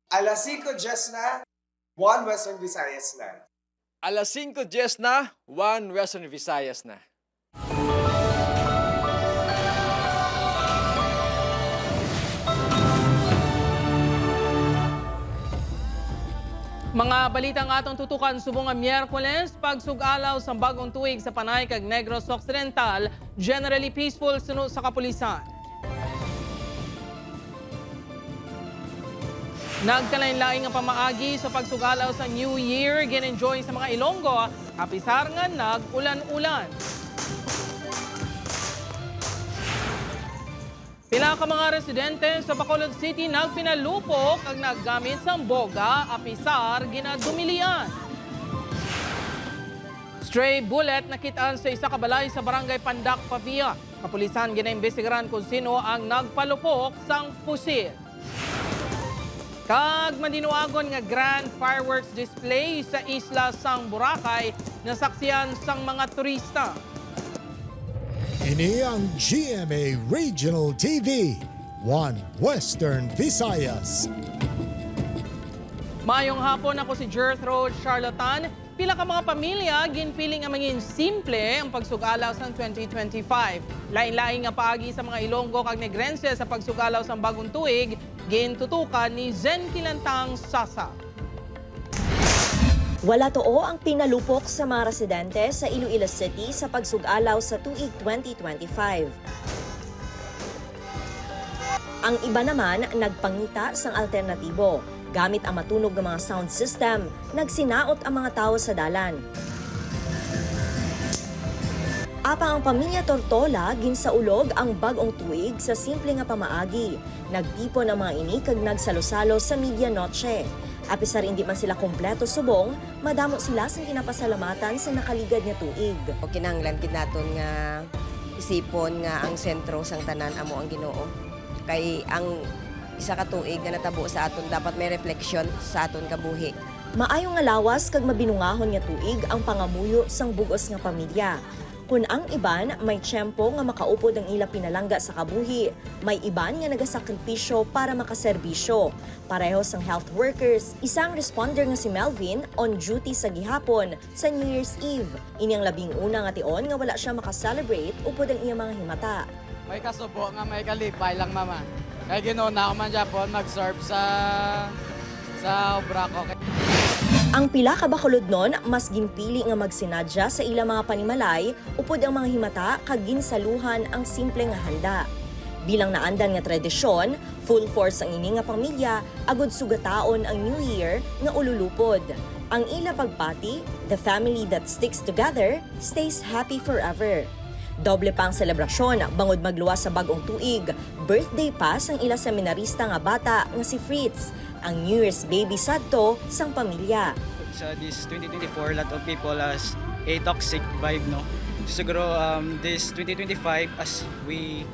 Alas 5:10 na, 1 Western Visayas na. Alas 5:10 na, 1 Western Visayas na. Mga balitang atong tutukan subong nga Miyerkules, pagsugalaw sa bagong tuig sa Panay kag Negros Occidental, generally peaceful suno sa kapulisan. Nagkalain-laing nga pamaagi sa pagsugalaw sa New Year, gin-enjoy sa mga Ilonggo, kapisar nga nag-ulan-ulan. Pila ka mga residente sa Bacolod City nagpinalupok kag naggamit sang boga, apisar, ginadumilian. Stray bullet nakitaan sa isa ka balay sa barangay Pandak, Pavia. Kapulisan ginaimbestigaran kung sino ang nagpalupok sang pusil. Kag mandinuagon nga grand fireworks display sa isla sang Boracay na saksiyan sang mga turista. Ini ang GMA Regional TV, 1 Western Visayas. Mayong hapon, ako si Gertrude Charlatan. Pila ka mga pamilya ginpiling ang mangin simple ang pagsugalaw sa 2025. Lain-lain nga paagi sa mga Ilonggo kag Negrense sa pagsugalaw sa bagong tuig, gintutukan ni Zen Kilantang Sasa. Wala too ang pinalupok sa mga residente sa Iloilo City sa pagsugalaw sa tuig 2025. Ang iba naman nagpangita sang alternatibo. Gamit ang matunog ng mga sound system, nagsinaot ang mga tao sa dalan. Apang ang pamilya Tortola ginsaulog ang bagong tuig sa simple nga pamaagi. Nagtipon ang mga ini kag nagsalusalo sa medianoche. Apisar hindi man sila kompleto subong, madamo sila sa kinapasalamatan sa nakaligad nga tuig. Kinahanglan gid naton nga isipon nga ang sentro sang tanan amo ang Ginoo. Kay ang isa ka tuig nga natabo sa aton dapat may refleksyon sa aton kabuhi. Maayong nga lawas kag mabinungahon nga tuig ang pangamuyo sang bugos nga pamilya. Kung ang iban may tiyempo nga makaupod ang ila pinalangga sa kabuhi, may iban nga nagasakripisyo para makaserbisyo. Pareho sang health workers, isang responder nga si Melvin on duty sa gihapon sa New Year's Eve. Inyang labing una nga tion nga wala siya makaselebrate upod ang iyang mga himata. May kasubo nga may kalipay lang mama. Kaya ginuna ako man Japon mag-serve sa obra ko. Ang pila ka Bacolod nun, mas ginpili nga magsinadya sa ilang mga panimalay upod ang mga himata kag ginsaluhan ang simple nga handa. Bilang naandan nga tradisyon, full force ang ini nga pamilya agud sugataon ang New Year nga ululupod. Ang ila pagpati, the family that sticks together stays happy forever. Doble pang selebrasyon bangod magluwas sa bagong tuig, birthday pa sang ila seminarista nga bata nga si Fritz, ang New Year's baby sadto sang pamilya. Sa this 2024, a lot of people has a toxic vibe, no? Siguro this 2025 as we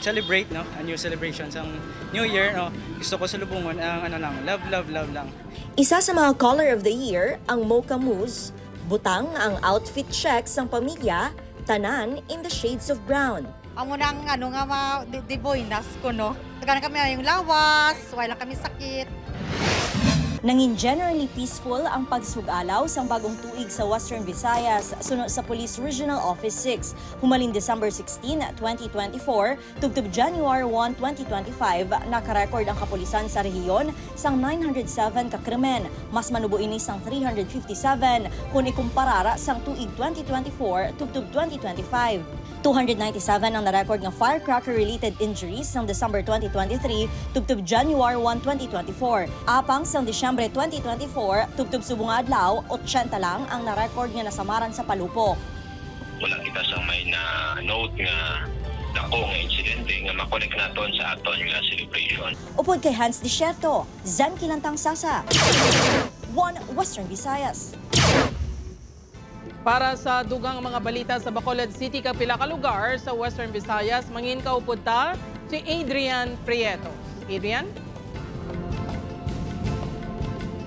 celebrate, no, a new celebration sang New Year, no, gusto ko salubungan ang love lang. Isa sa mga color of the year ang Mocha Mousse, butang ang outfit check sang pamilya, tanan in the shades of brown. Ang unang di boynas ko, no? Tagana kami yung lawas, wala kami sakit. Nangin generally peaceful ang pagsugalaw sang bagong tuig sa Western Visayas sunod sa Police Regional Office 6. Humaling December 16, 2024, tubtub January 1, 2025, nakarecord ang kapulisan sa rehiyon sang 907 ka krimen. Mas manubo ini sang 357 kung ikumpara sang tuig 2024 tubtub 2025. 297 ang na-record ng firecracker-related injuries sang December 2023 tubtub January 1, 2024. Apang sang Disyembre 2024, tubtub subong adlaw, 80 lang ang na-record nga nasamaran sa palupok. Wala kita sang may na note nga dako nga insidente nga makonek naton sa aton nga celebration. Upod kay Hans Desierto, Zen Kilantang Sasa, 1 Western Visayas. Para sa dugang mga balita sa Bacolod City kag pila ka lugar sa Western Visayas, mangin kaupod ta si Adrian Prieto. Adrian?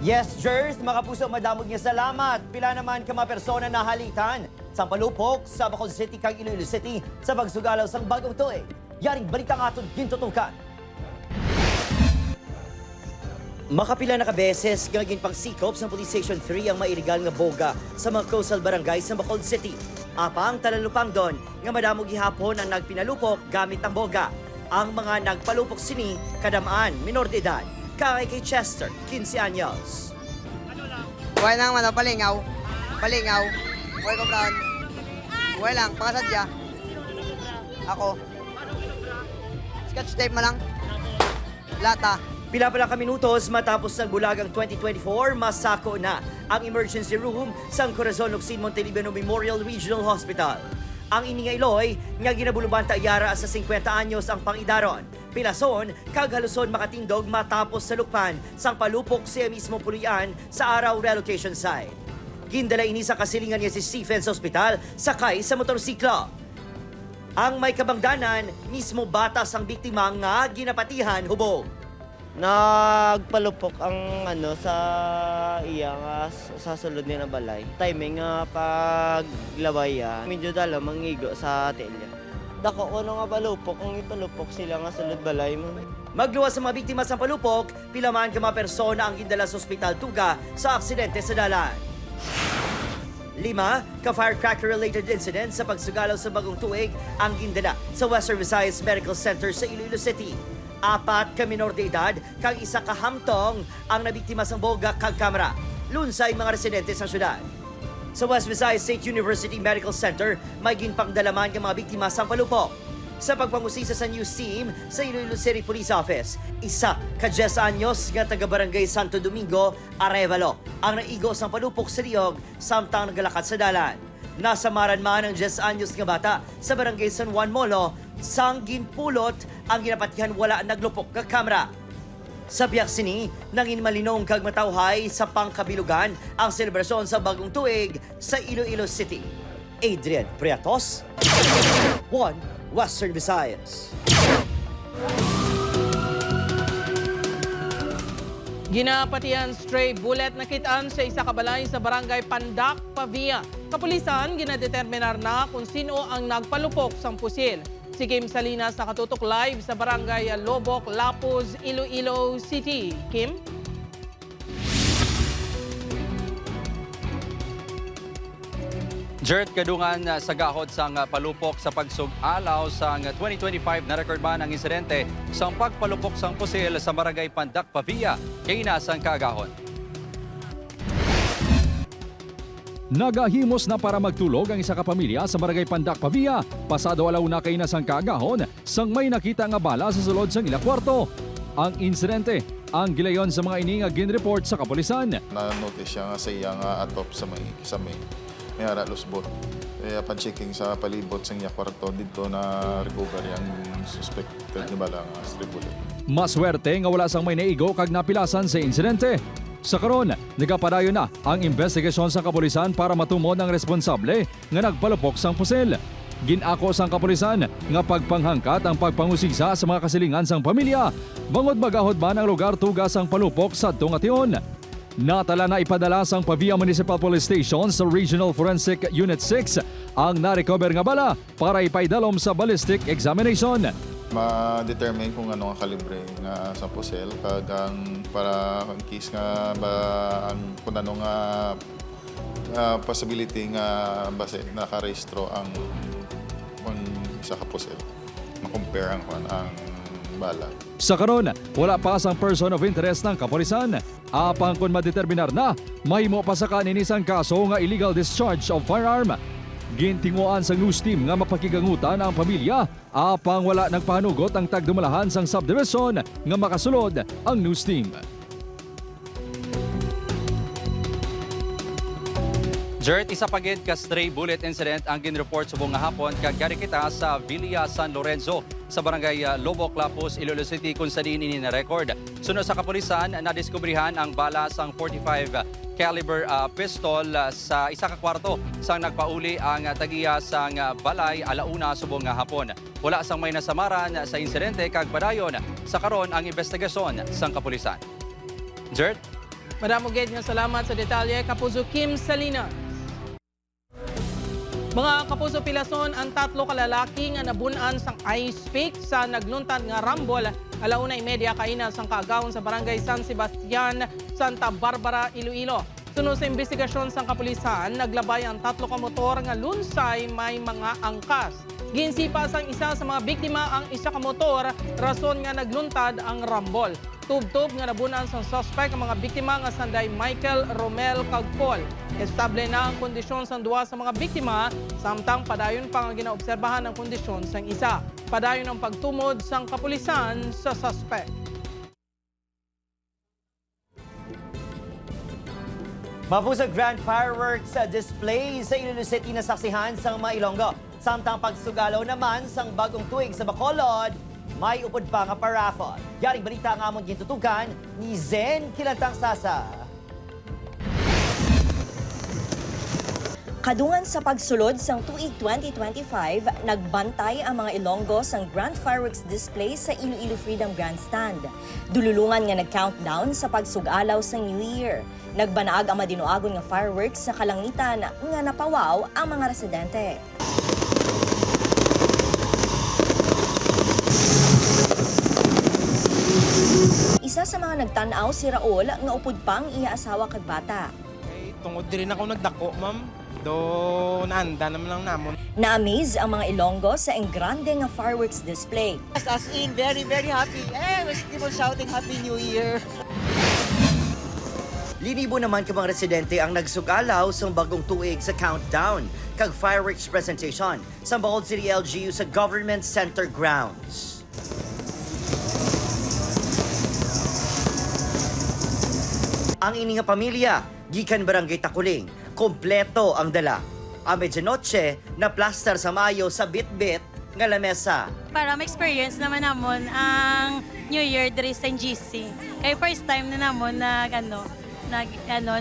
Yes, Jers, mga puso, madamog niya salamat. Pila naman ka mga persona na halitan sa palupok sa Bacolod City kag Iloilo City sa pagsugalaw sang bagong tuig. Yaring balita nga aton gintutukan. Makapila na kabeses nga ginpangsikop sa Police Station 3 ang mailegal nga boga sa mga coastal barangay sa Bacolod City. Apang talalupang doon nga madamo gihapon ang nagpinalupok gamit ang boga. Ang mga nagpalupok sini kadamaan minor de edad. Kay Chester, 15 anyos. Buhay lang man, palingaw. Palingaw. Buhay ko, Brown. Buhay lang, pangasadya. Ako. Scotch tape mo lang. Lata. Pila pa lang ka minutos matapos ng bulagang 2024, masako na ang emergency room sa Corazon Locsin Montelibiano Memorial Regional Hospital. Ang iningay Loy nga ginabuluban ta yara sa 50 anyos ang pangidaron. Pilason, kaghaluson makatindog matapos sa lukpan sang palupok siya mismo puluyan sa araw relocation site. Gindala ini sa kasilingan niya si Stephen sa ospital sakay sa motorsiklo. Ang may kabangdanan, mismo batas ang biktima nga ginapatihan hubog. Nagpalupok ang sa iya nga sa sulod niya na balay. Timing nga paglaway medyo dala mangigo sa telya. Dako ano nga palupok, ang ipalupok sila nga sulod balay mo. Magluwas sa mga biktima sa palupok, pilaman ka mga persona ang gindala sa ospital Tuga sa aksidente sa dalan. 5 ka-firecracker-related incident sa pagsugalaw sa bagong tuig ang gindala sa Western Visayas Medical Center sa Iloilo City. 4 ka minor de edad, kag 1 ka hamtong ang nabiktima sa boga kag kamera. Lunsay mga residente sa syudad. Sa West Visayas State University Medical Center, may ginpangdalaman ng mga biktima sa palupok. Sa pagpangusisa sa news team sa Iloilo City Police Office, 1 ka 10 anyos nga taga-barangay Santo Domingo, Arevalo, ang naigo sa palupok sa liog samtang nagalakad sa dalan. Nasamaran man ang 10 anyos nga bata sa barangay San Juan Molo, sang ginpulot ang ginapatihan wala naglupok ka kamera. Sa biyak sini, nangin malinong kag matawhay sa pangkabilugan ang selebrasyon sa bagong tuig sa Iloilo City. Adrian Priatos, One Western Visayas. Ginapatihan stray bullet na kitaan sa isa ka balay sa barangay Pandak, Pavia. Kapulisan, ginadeterminar na kung sino ang nagpalupok sang pusil. Si Kim Salinas nakatutok live sa barangay Lobok, Lapuz, Iloilo City. Kim? Jert, kadungan sa gahod sang palupok sa pagsug-alaw sang 2025 na record man ang insidente sang pagpalupok sang pusil sa barangay Pandak, Pavia, kay nasang kagahon. Nagahimos na para magtulog ang isa ka pamilya sa barangay Pandak, Pavia. Pasado alaw na kay nasang kagahon sang may nakita nga bala sa sulod sang ila kwarto. Ang insidente ang gilayon sa mga ini nga ginreport sa kapulisan. Na-notice siya nga sa iya nga atop sa may may ara lusbot. Kaya pan-checking sa palibot sa iya kwarto dito na recover ang suspected ni bala nga stray bullet. Maswerte nga wala sang may naigo kag napilasan sa insidente. Sa karon, nagapadayon na ang investigasyon sa kapulisan para matumod ang responsable nga nagpalupok sang pusil. Ginako sang kapulisan nga pagpanghangkat ang pagpangusisa sa mga kasilingan sang pamilya. Bangod magahod man ang lugar tuga sang palupok sa Tungation. Natala na ipadala sang Pavia Municipal Police Station sa Regional Forensic Unit 6 ang na-recover nga bala para ipaidalom sa ballistic examination. Ma-determine kung ano ang kalibre nga sa pusil kag ang para ang case nga ba ang kung ano nga possibility nga base nakarehistro ang isa ka pusil ma-compare ang bala. Sa karon, wala pa sang person of interest ng kapulisan. Apang kung madeterminar na, mahimo pa sa kanini sang kaso nga illegal discharge of firearm. Gintinguan sa news team nga mapakigangutan ang pamilya apang wala nagpahanugot ang tagdumalahan sang subdivision nga makasulod ang news team. Jert, isa pagid ka stray bullet incident ang ginreport subong nga hapon kag gari kita sa Villa San Lorenzo sa barangay Lobok, Lapuz, Iloilo City kung sa din ini na record. Sunod sa kapulisan, nadiskubrihan ang bala sang 45 caliber pistol sa isa ka kwarto sang nagpauli ang tagiya sang balay alauna subong nga hapon. Wala sang may nasamaran sa insidente kag padayon sa karon ang investigasyon sang kapulisan. Jert? Madamo gid nga salamat sa detalye Kapuso Kim Salinas. Mga kapuso, pilason ang 3 kalalaki nga nabunan sang ice pick sa nagluntad nga rambol alauna 30 kaina sang kaagawon sa barangay San Sebastian, Santa Barbara, Iloilo. Sunod sa investigasyon sang kapulisan, naglabay ang 3 ka motor nga lunsay may mga angkas. Ginsipa sang isa sa mga biktima ang isa ka motor, rason nga nagluntad ang rambol. Tub-tub nga nabunan sa suspect ang mga biktima nga sanday Michael Romel Cagpol. Estable na ang kondisyon sang 2 sa mga biktima, samtang padayon pa nga ginaobserbahan ang kondisyon sang isa. Padayon ang pagtumod sang kapulisan sa suspect. Mapusag grand fireworks display sa Iloilo City na saksihan sa mga Ilonggo. Samtang pagsugalaw naman sang bagong tuig sa Bacolod, may upod pa nga paraffol. Yaring balita nga among gintutukan ni Zen Kilantang Sasa. Kadungan sa pagsulod sang tuig 2025, nagbantay ang mga Ilonggo sang Grand Fireworks display sa Iloilo Freedom Grandstand. Dululungan nga nag-countdown sa pagsugalaw sang New Year. Nagbanaag ang madinuagon nga fireworks sa kalangitan nga napawaw ang mga residente. Isa sa mga nagtanaw si Raul nga upod pang iya asawa kag bata. Tungod din ako nagdako, ma'am. Do naanda naman lang namon. Na-amaze ang mga Ilonggo sa engrande nga fireworks display. As in, very, very happy. We're still shouting Happy New Year. Linibo naman ka mga residente ang nagsugalaw sa bagong tuig sa countdown kag fireworks presentation sa Bacolod City LGU sa Government Center grounds. Ang ini nga pamilya, gikan barangay Takuling, kompleto ang dala. A medianoche na plaster sa mayo sa bit-bit nga lamesa. Para ma-experience naman namon ang New Year diri sa GC. Kaya first time na namon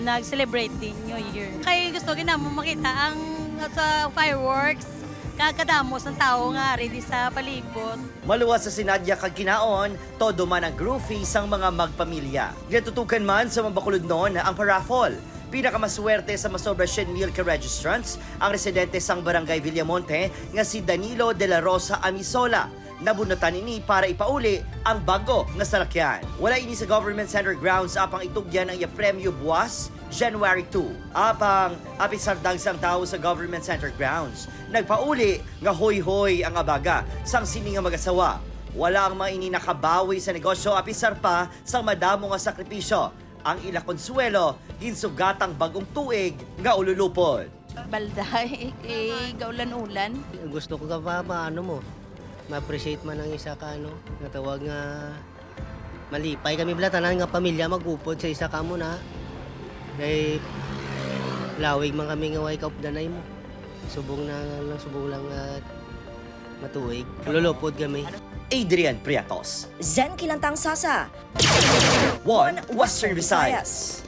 nag-celebrate din New Year. Kaya gusto ginamon makita ang sa fireworks, kakadamos ng tao nga ready sa palibot. Maluwas sa sinadya kag kinaon, todo man ang groovy sang mga magpamilya. Ginatutukan man sa mga Bacolod noon ang paraffol. Pinakamaswerte sa masobra 100,000 ka-registrants ang residente sang Barangay Villamonte nga si Danilo de la Rosa Amisola. Nabunutan ini para ipauli ang bago nga salakyan. Wala ini sa Government Center grounds apang itugyan ang iya premyo buwas January 2. Apang apisardag sang tao sa Government Center grounds. Nagpauli nga hoy-hoy ang abaga sang sini nga mag-asawa. Wala ang mga ini nakabawi sa negosyo apisar pa sang madamo nga sakripisyo. Ang ila konsuelo, ginsugatang bagong tuig nga ululupod. Balday, gaulan-ulan. Gusto ko ka pa ma-appreciate man ang isa ka nga tawag nga malipay kami tanan nga pamilya magupod sa isa ka mo na. Kay lawig man kami nga way kaupdanay mo. Subong lang matuig. Ululupod kami. Adrian Priatos. Zen Kilantang Sasa. One Western Visayas.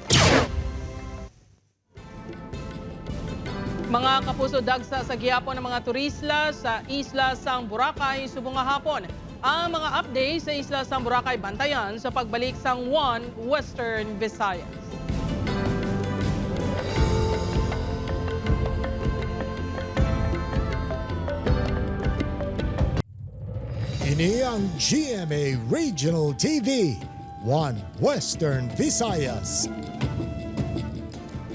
Mga kapuso, dagsa sa gihapon ng mga turista sa Isla sang Boracay subong nga hapon. Ang mga updates sa Isla sang Boracay bantayan sa pagbalik sang One Western Visayas. Ini ang GMA Regional TV, One Western Visayas.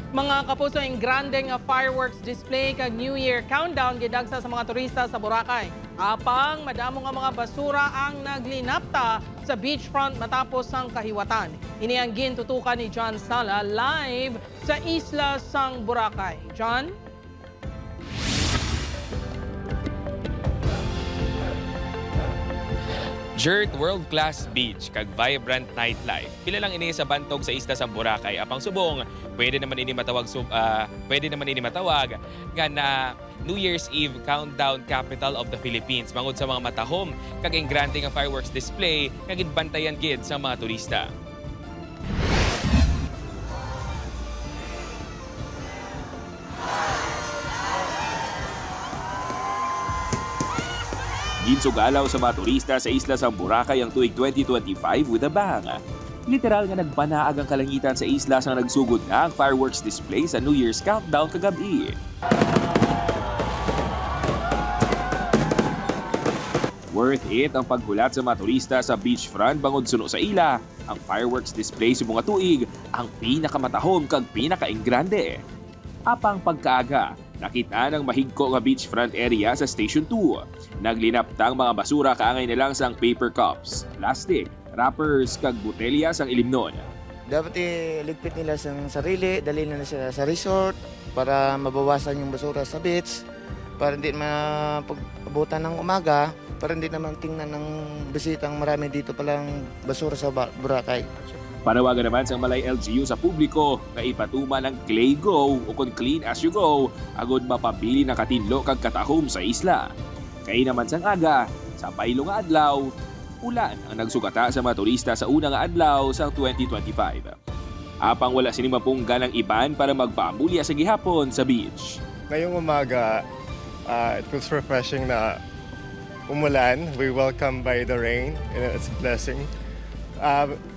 Mga kapuso, ang grande nga fireworks display kag New Year countdown gidagsa sa mga turista sa Boracay. Apang madamo nga mga basura ang naglinapta sa beachfront matapos ang kahiwatan. Ini ang gintutukan ni John Sala live sa Isla sang Boracay. John? Jert world-class beach kag vibrant nightlife. Pila lang ini sa bantog sa Isla sang Boracay. Apang subong, pwede naman ini matawag nga na New Year's Eve countdown capital of the Philippines. Mangod sa mga matahom kag grande nga fireworks display nga ginbantayan gid sa mga turista. Ginsugalaw sa mga turista sa Isla sang Boracay ang tuig 2025 with a bang. Literal nga nagbanaag ang kalangitan sa isla sang nagsugod na ang fireworks display sa New Year's countdown kagabi. Worth it ang paghulat sa mga turista sa beachfront bangod suno sa ila. Ang fireworks display sa mga tuig ang pinakamatahom kag pinakainggrande. Apang pagkaaga, nakita ng mahigko nga beachfront area sa Station 2. Naglinaptang mga basura kaangay nilang sang paper cups, plastic, wrappers kag botelya sang ilimnon. Dapat iligpit nila sa sarili, dalhin na sila sa resort para mabawasan yung basura sa beach, para hindi mapag-abutan ng umaga, para hindi naman tingnan ng bisitang marami dito palang basura sa Boracay. Panawagan naman sa Malay LGU sa publiko na ipatuman ang Clay Go o kung Clean As You Go agod mapabili na katinlo kag katahom sa isla. Kay naman sang aga, sa pailo nga adlaw, ulan ang nagsugata sa mga turista sa unang adlaw sa 2025. Apang wala sinimapong ganang iban para magpaamulya sa gihapon sa beach. Ngayong umaga, it feels refreshing na umulan. We welcome by the rain. It's a blessing.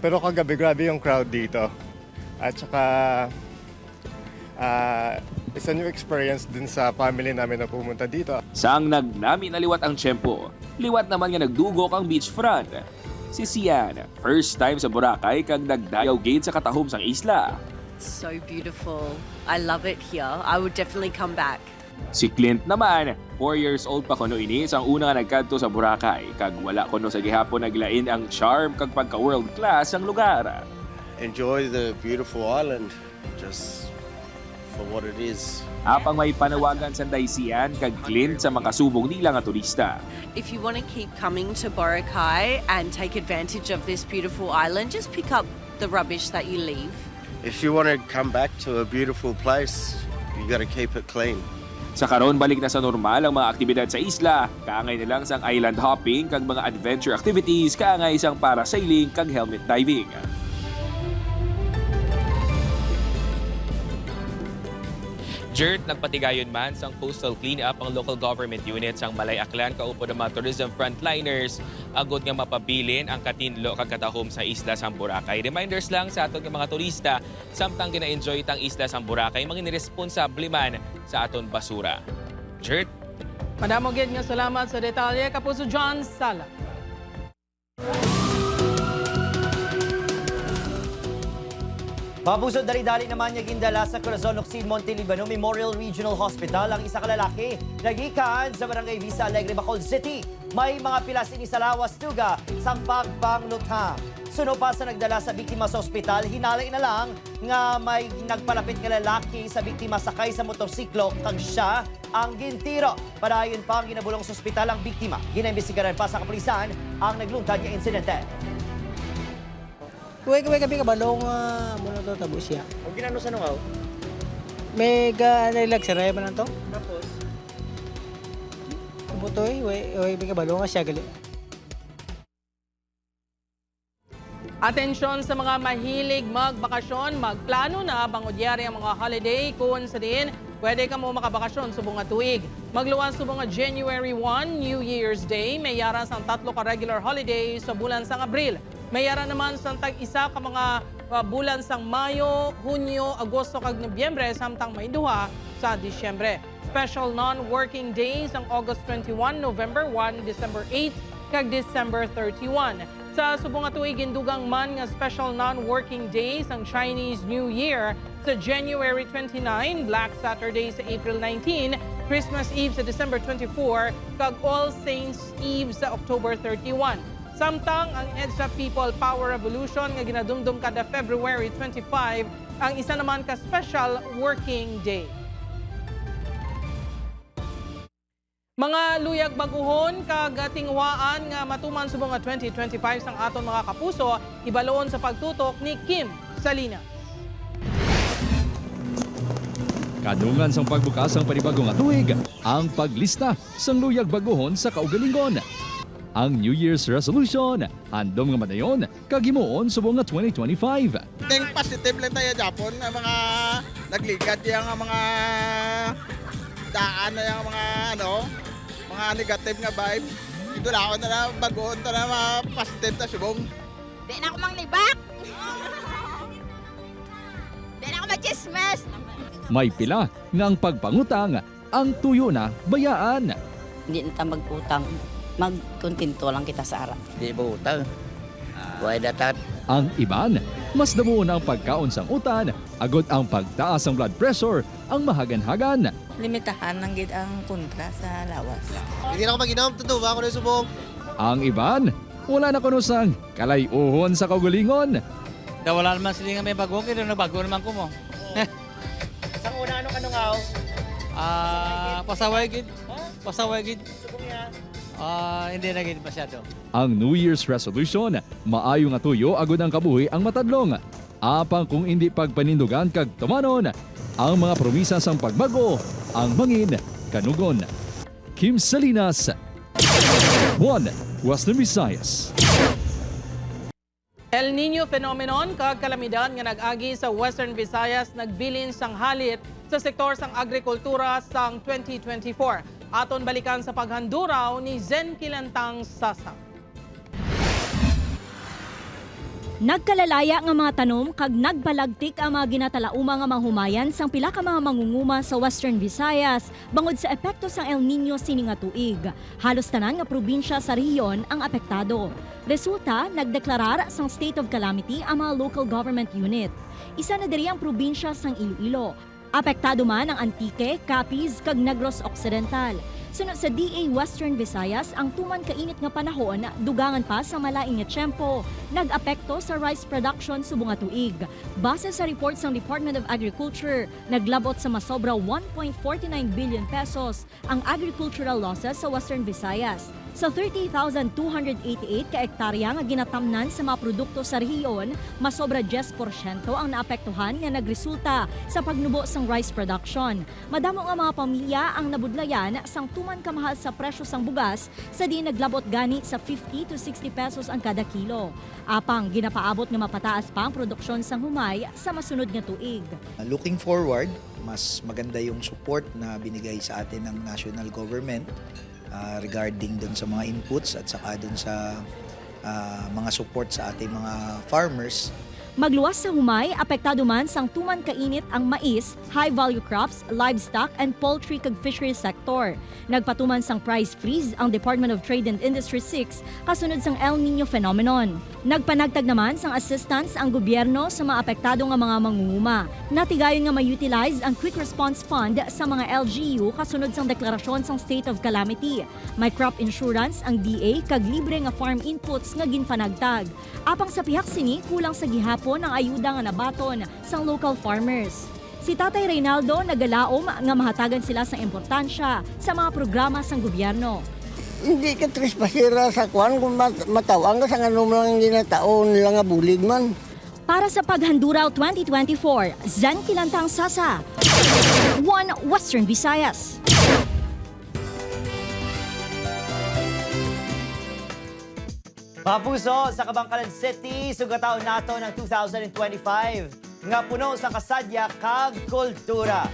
Pero kagabi, grabe yung crowd dito. At saka, it's a new experience din sa family namin na pumunta dito. Sang nagnami na liwat ang tiyempo, liwat naman nga nagdugok ang beachfront. Si Sian, first time sa Boracay kag nagdayaw gate sa katahom sang isla. So beautiful. I love it here. I would definitely come back. Si Clint naman, 4 years old pa kuno ini sang una nga nagkadto sa Boracay kag wala kuno sa gihapon naglain ang charm kag pagka world class ang lugar. Enjoy the beautiful island just for what it is. Apang may panawagan sa Daisian kag Clint sa makasubong nila nga turista. If you want to keep coming to Boracay and take advantage of this beautiful island, just pick up the rubbish that you leave. If you want to come back to a beautiful place, you got to keep it clean. Sa karon balik na sa normal ang mga aktibidad sa isla, kaangay na lang sang island hopping kag mga adventure activities, kaangay sang parasailing kag helmet diving. Jert, nagpatigayon man sang coastal cleanup ang local government units sang Malay Aklan kaupo ng mga tourism frontliners agod nga mapabilin ang katinlo kag katahom sa isla sang Boracay. Reminders lang sa aton nga mga turista samtang gina-enjoy tang isla sang Boracay mangin responsable man sa aton basura. Jert. Madamo gid nga salamat sa detalye Kapuso John Sala. Mabusod dali-dali naman niya gindala sa Corazon Ocsid Monte Libano Memorial Regional Hospital ang isa ka lalaki nagikan sa Barangay Vista Alegre, Bacolod City. May mga pilas ini sa lawas tuga sang pagpangluthang. Suno pa sa nagdala sa biktima sa ospital, hinalay na lang nga may nagpalapit nga lalaki sa biktima sakay sa motorsiklo kag siya ang gintiro. Padayon pa ang ginabulong sa ospital ang biktima. Ginaimbestigaran pa sa kapulisan ang nagluntad nga insidente. Kuwi gabi kabalong muna to tabo siya. O ginano sa nungaw? May nailag sa raya man to. Tapos butoy, may kabalong siya gali. Atensyon sa mga mahilig magbakasyon, magplano na bangodyari ang mga holiday kung sa din pwede ka mo makabakasyon sa bunga tuig. Magluwas sa bunga January 1, New Year's Day, may yara sang 3 ka regular holiday sa bulan sang Abril. May yara naman sang tag-isa ka mga bulan sang Mayo, Hunyo, Agosto kag Nobyembre samtang may duha sa Disyembre. Special non-working days ang August 21, November 1, December 8 kag December 31. Sa subong nga tuig indugang man nga special non-working days ang Chinese New Year sa January 29, Black Saturday sa April 19, Christmas Eve sa December 24, kag All Saints Eve sa October 31. Samtang ang EDSA People Power Revolution nga ginadumdum kada February 25 ang isa naman ka special working day. Mga luyag baguhon kag tingwaan nga matuman sa mga 2025 sang aton mga kapuso, ibaloon sa pagtutok ni Kim Salinas. Kadungan sang pagbukas ang panibagong tuig, ang paglista sang luyag baguhon sa kaugalingon. Ang New Year's resolution, handom nga madayon, kagimuon sa mga 2025. Ting positive lang tayo Japon, ang mga nagligad yung mga daan na yung mga negative nga vibes. Ito na ako na bagoon to na mga positive na subong. Di na ako manglibak! Di na ako mag-chismes! May pila nga ang pagpangutang ang tuyo na bayaan. Hindi na tayo mag-utang. magkontento lang kita sa ara. Di ba utang? Why datat? Ang iban, mas damuon ang pagkaon sang utan, agod ang pagtaas ng blood pressure ang mahagan-hagan. Limitahan lang gid ang kontra sa lawas. Hindi na ako mag-inom, totoo ba ako na subong? Ang iban, wala na kunusang kalayuhon sa kaugalingon. Wala naman sila nga may bago, kaya nagbago naman ko mo. Sa una, anong ngaw? Pasaway gid. Pasaway gid. Hindi na gid masyado. Ang New Year's resolution, maayo nga tuyo agod ang kabuhi ang matadlong. Apang kung hindi pagpanindugan kag tumanon, ang mga promisa sang pagbago, ang mangin, kanugon. Kim Salinas, 1 Western Visayas. El Nino phenomenon, kag kalamidad nga nag-agi sa Western Visayas, nagbilin sang halit sa sektor sang agrikultura sang 2024. Aton balikan sa paghanduraw ni Zen Kilantang Sasa. Nagkalalaya nga mga tanom kag nagbalagtik ang mga ginatalauma nga manghumayan sang pila ka mga mangunguma sa Western Visayas bangod sa epekto sang El Nino sini nga tuig. Halos tanan nga probinsya sa rehiyon ang apektado. Resulta, nagdeklarar sang state of calamity ang mga local government unit. Isa na diri ang probinsya sang Iloilo. Apektado man ang Antique, Capiz kag Negros Occidental. Sunod sa DA Western Visayas, ang tuman kainit nga panahon, dugangan pa sa malaing nga tiyempo, nag-apekto sa rice production subong nga tuig. Base sa report ng Department of Agriculture, naglabot sa masobra 1.49 billion pesos ang agricultural losses sa Western Visayas. Sa 30,288 ka hektarya nga ginatamnan sa mga produkto sa rehiyon, masobra 10% ang naapektuhan nga nagresulta sa pagnubo sang rice production. Madamo nga mga pamilya ang nabudlayan sang tuman kamahal sa presyo sang bugas sa di naglabot gani sa 50 to 60 pesos ang kada kilo. Apang ginapaabot nga mapataas pa ang produksyon sang humay sa masunod nga tuig. Looking forward, mas maganda yung support na binigay sa atin ng national government regarding dun sa mga inputs at saka dun sa mga support sa ating mga farmers. Magluwas sa humay, apektado man sang tuman kainit ang mais, high-value crops, livestock, and poultry kag fisheries sector. Nagpatuman sang price freeze ang Department of Trade and Industry 6 kasunod sang El Nino phenomenon. Nagpanagtag naman sang assistance ang gobyerno sa mga apektado nga mga mangunguma. Natigayon nga ma-utilize ang Quick Response Fund sa mga LGU kasunod sang deklarasyon sang state of calamity. May crop insurance ang DA kag libre nga farm inputs nga ginpanagtag. Apang sa pihak sini, kulang sa gihapon ang ayuda nga nabaton sang local farmers. Si Tatay Reynaldo nagalaom nga mahatagan sila sa importansya sa mga programa sang gobyerno. Hindi ka trespassera sa kwan kung matawang ka sa anong lang ginataon nila nga bulig man. Para sa Paghanduraw 2024, Zen Kilantang Sasa, 1 Western Visayas. Mga puso, sa Kabangkalan City, sugataon nato ng 2025 nga puno sa kasadya kag kultura.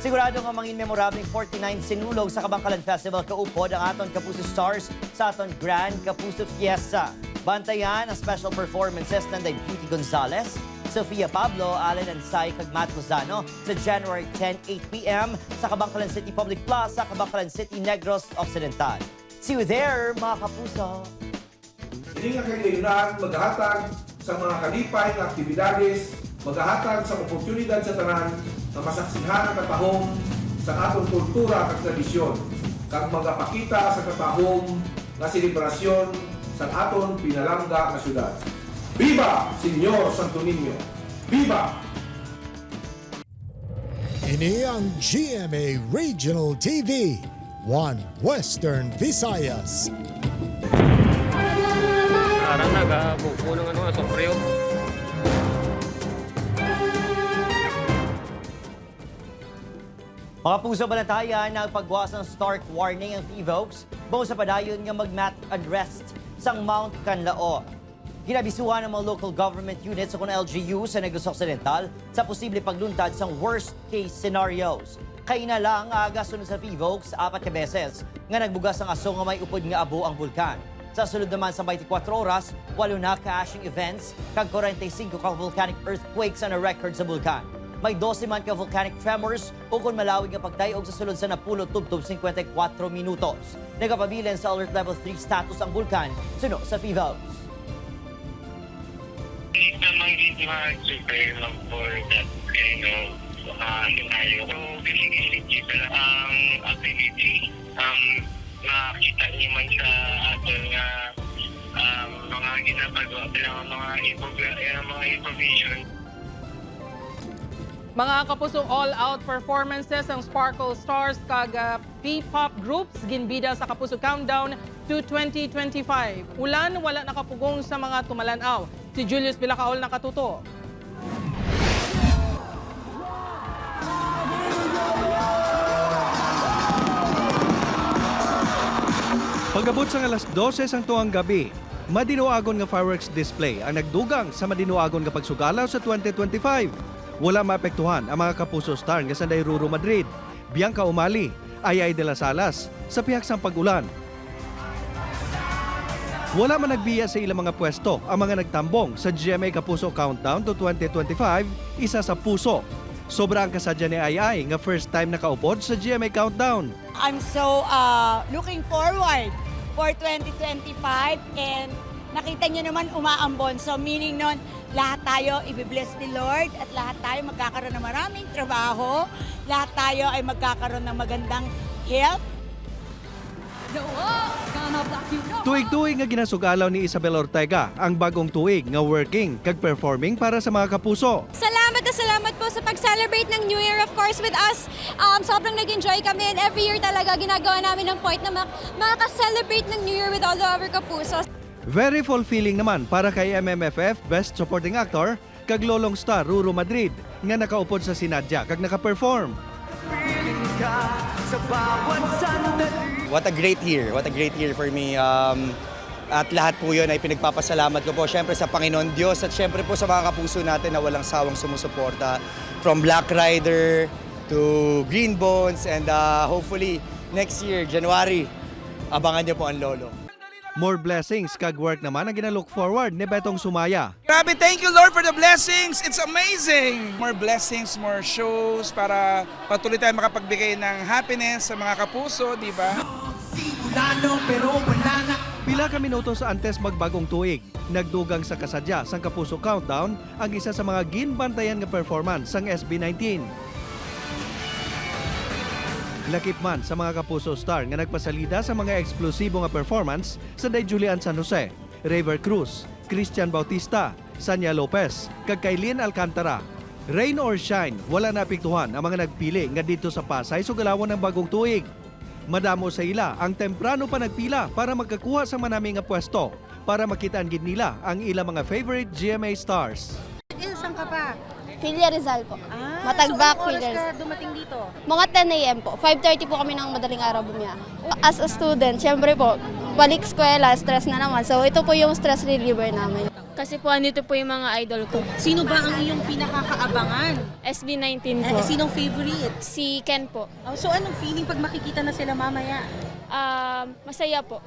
Sigurado nga mangin memorabling 49 sinulog sa Kabangkalan Festival kaupod ang aton Kapuso Stars sa aton Grand Kapuso Fiesta. Bantayan ang special performances ng Beauty Gonzalez, Sofia Pablo, Alan Ansay kag Matt Lozano sa January 10, 8 p.m. sa Kabangkalan City Public Plaza, Kabangkalan City, Negros Occidental. See you there, mga kapuso! Hindi nga kailangan maghahatag sa mga kalipay na aktibidades, maghahatag sa oportunidad sa tanan na masaksihan ang katahong sa atong kultura at tradisyon, kag magapakita sa katahong na selebrasyon sa aton pinalangga na syudad. Viva Señor Santo Niño! Viva! Ini ang GMA Regional TV, 1 Western Visayas. Parang nag-buko ng sopreo. Mga puso balatayan na pagwas ng start warning ang FEVOX bago sa padayon nga mag-mat unrest sang Mount Canlao. Ginabisuhan ng mga local government units sa LGU sa Negros Occidental sa posible pagluntad sang worst case scenarios. Kaina lang aga sunod sa FEVOX 4 ka beses nga nagbugas ang aso nga may upod nga abo ang bulkan. Sa sunod naman sa 24 oras, 8 na ka-ashing events kag 45 ka volcanic earthquakes ang na-record sa bulkan. may 12 man ka volcanic tremors o kung malawig nga pagdayog sa sulod sa Napulo tubtob 54 minutos. Nagapabilin sa alert level 3 status ang bulkan suno sa FIVOS. Hindi naman dito mag-prepare for that kind of scenario. So, gising-gising dito lang ang activity. Makita niyo man sa atin nga mga ginapagawa ng mga information. Mga kapuso, all-out performances ang Sparkle Stars kag P-pop groups ginbida sa Kapuso Countdown to 2025. Ulan, wala nakapugong sa mga tumalanaw. Si Julius Bilacaol nakatuto. Pagabot sa alas 12 sang tuang gabi, madinuagon nga fireworks display ang nagdugang sa madinuagon nga pagsugalaw sa 2025. Wala maapektuhan ang mga Kapuso Star nga sanday Ruro Madrid, Bianca Umali, Ayay de las Alas sa pihak sang pag-ulan. Wala man nagbiya sa ilang mga pwesto ang mga nagtambong sa GMA Kapuso Countdown to 2025, isa sa puso. Sobra ang kasadya ni Ayay nga first time nakaupod sa GMA Countdown. I'm so looking forward for 2025 and nakita niyo naman umaambon. So meaning nun, lahat tayo i-bless ni Lord at lahat tayo magkakaroon ng maraming trabaho. Lahat tayo ay magkakaroon ng magandang health. Tuig-tuig nga ginasugalaw ni Isabel Ortega ang bagong tuig nga working kag performing para sa mga kapuso. Salamat na salamat po sa pag-celebrate ng New Year of course with us. Sobrang nag-enjoy kami and every year talaga ginagawa namin ng point na makaka-celebrate ng New Year with all of our kapuso. Very fulfilling naman para kay MMFF Best Supporting Actor kag lolong star Ruro Madrid nga nakaupod sa sinadya kag naka-perform. What a great year for me. At lahat po yun ay pinagpapasalamat ko po syempre sa Panginoon Diyos at syempre po sa mga kapuso natin na walang sawang sumusuporta. From Black Rider to Green Bones and hopefully next year, January, abangan niyo po ang Lolo. More blessings kag work naman ang ginalook forward ni Betong Sumaya. Grabe, thank you Lord for the blessings. It's amazing. More blessings, more shows para patuloy tayo makapagbigay ng happiness sa mga kapuso, di ba? Pila ka minuto sa antes magbagong tuig, nagdugang sa kasadya sang Kapuso Countdown ang isa sa mga ginbantayan nga performance sang SB19. Lakip man sa mga Kapuso Star nga nagpasalida sa mga eksplosibo nga performance sa Day Julian San Jose, Raver Cruz, Christian Bautista, Sanya Lopez, kag Kailin Alcantara. Rain or shine, wala naapektuhan ang mga nagpili nga dito sa Pasay sugalawan ng bagong tuig. Madamo sa ila ang temprano pa nagpila para magkakuha sa manami nga pwesto para makitaan gid nila ang ilang mga favorite GMA stars. Saan ka pa? Pilia Rizal po. Matagbak, so Pilia Rizal. ka dumating dito? Mga 10 a.m. po. 5:30 po kami ng madaling araw bumiyahe. As a student, syempre po, balik eskwela, stress na naman. So ito po yung stress reliever namin. Kasi po andito po yung mga idol ko. Sino ba ang iyong pinakakaabangan? SB19 po. Sinong favorite? Si Ken po. So anong feeling pag makikita na sila mamaya? Masaya po.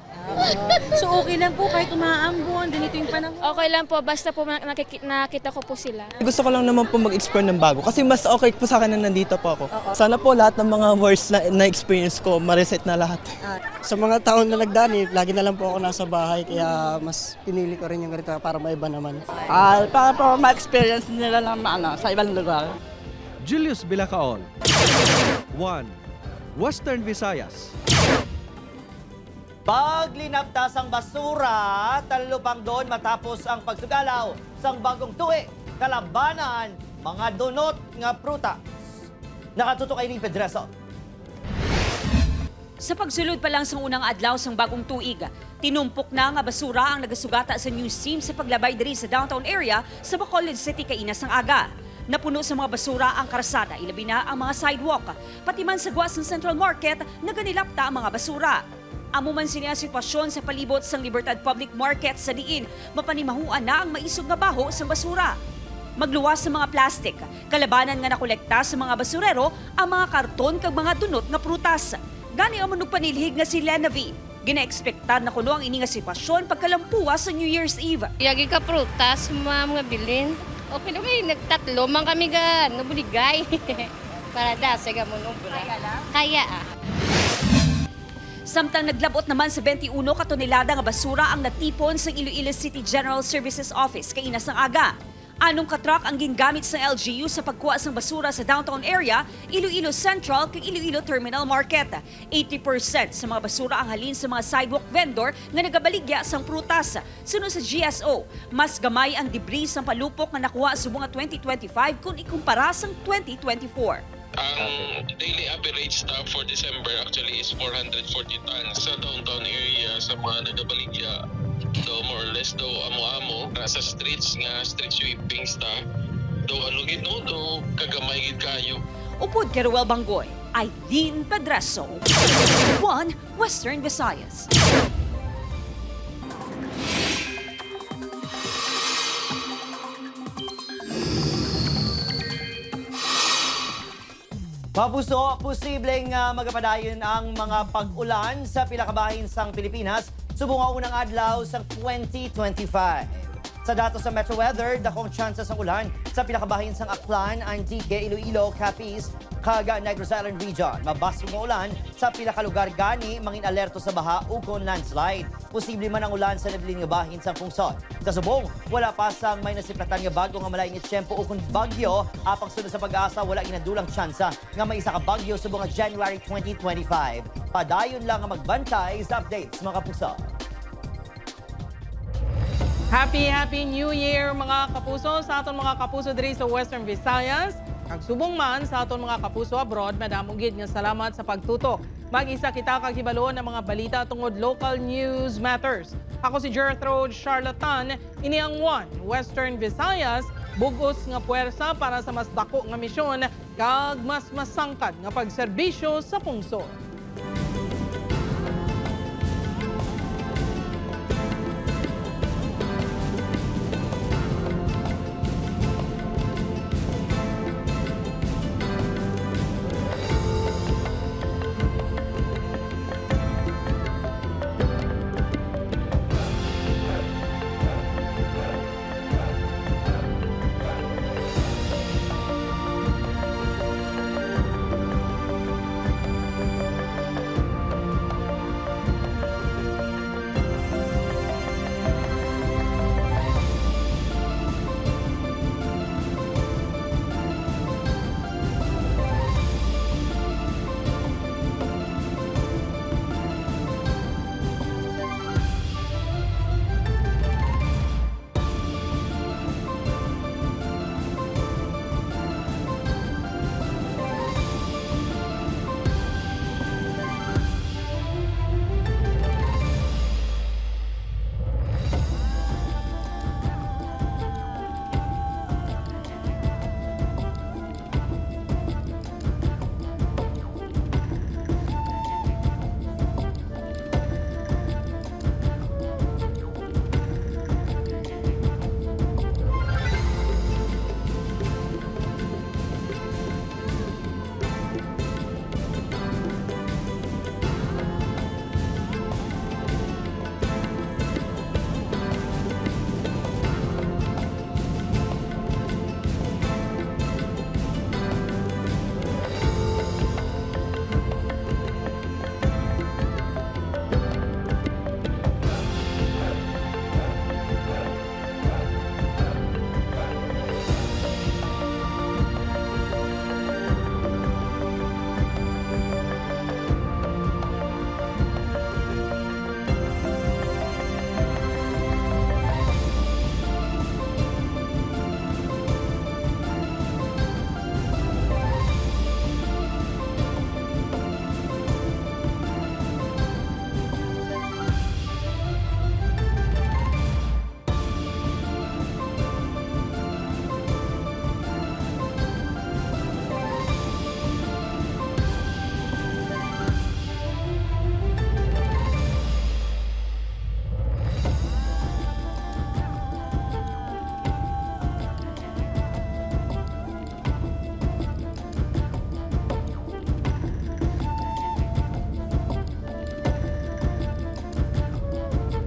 So okay lang po kahit umaambon, ganito yung panahon? Okay lang po, basta po nakita ko po sila. Gusto ko lang naman po mag-explore ng bago kasi mas okay po sa akin na nandito po ako. Sana po lahat ng mga worst na experience ko, ma-reset na lahat. Sa mga taon na nagdani, lagi na lang po ako nasa bahay kaya mas pinili ko rin yung ganito para maiba naman. Para po ma-experience nila lang sa ibang lugar. Julius Bilacaol. 1. Western Visayas. Paglinaptas ang basura, talupang doon matapos ang pagsugalaw sang bagong tuig, kalabanan, mga donot nga prutas. Nakatutok kay Rin Pedreso. Sa pagsulod pa lang sa unang adlaw sang bagong tuig, tinumpok na nga basura ang nagasugata sa news team sa paglabay diri sa downtown area sa Bacolod City kainas ng aga. Napuno sa mga basura ang karsada, ilabi na ang mga sidewalk, pati man sa guwas ng Central Market, naganilapta ang mga basura. Amo man siniya sitwasyon sa palibot sang Libertad Public Market sa diin, mapanimahuan na ang maisog nga baho sa basura. Magluwas sa mga plastic, kalabanan nga nakolekta sa mga basurero ang mga karton kag mga dunot nga prutas. Gani ang manug panilhig nga si Lenavi. Gina-expectan na kuno ang ini nga sitwasyon pagkalampuwa sa New Year's Eve. Yagi ka prutas, mga bilin. Okay naman, nagtatlo man kami ga, nabuligay. Para da, sa gamunog. Kaya Samtang naglabot naman sa 21 katonelada nga basura ang natipon sa Iloilo City General Services Office kainas ng aga. Anong katrak ang gingamit sa LGU sa pagkuha ng basura sa downtown area, Iloilo Central kag Iloilo Terminal Market. 80% sa mga basura ang halin sa mga sidewalk vendor nga nagabaligya sang prutas. Sunod sa GSO, mas gamay ang debris sa palupok nga nakuha sa mga 2025 kung ikumpara sa 2024. Ang daily average stop for December actually is 440 tons sa downtown area sa mga nagabaligya. So more or less daw amo-amo sa streets nga street sweeping staff. Do ano gid no do kagamay gid kayo. Upod kay Ruel Banggoy, Aileen Pedreso, 1 Western Visayas. Mga puso, posibleng magapadayon ang mga pag-ulan sa pinakabahin sang Pilipinas subong ang unang adlaw sa 2025. Sa datos sa Metro Weather, dakong tsansa sa ulan sa pinakabahin sang Aklan, Antique, Iloilo, Capiz, Kaga, Negros Island Region. Mabasog ng ulan sa pinakalugar gani, mangin alerto sa baha ukon landslide. Posible man ang ulan sa nabilin nga bahin sang pungsod. Kasubong, wala pa sang may nasiplatan nga bago nga malaing itsyempo ukon bagyo. Apang sunod sa pag-asa, wala ginadulang tsansa nga may isa ka bagyo subong nga January 2025. Padayon lang ang magbantay sa updates mga kapuso. Happy New Year mga kapuso sa aton mga kapuso diri sa Western Visayas. Kag subong man sa aton mga kapuso abroad, madamong gid nga salamat sa pagtutok. Mag-isa kita kag hibaloon ng mga balita tungod local news matters. Ako si Gertrude Charlatan, ini ang 1 Western Visayas, bugos nga puwersa para sa mas dako nga misyon kag mas masangkad nga pagserbisyo sa pungsod.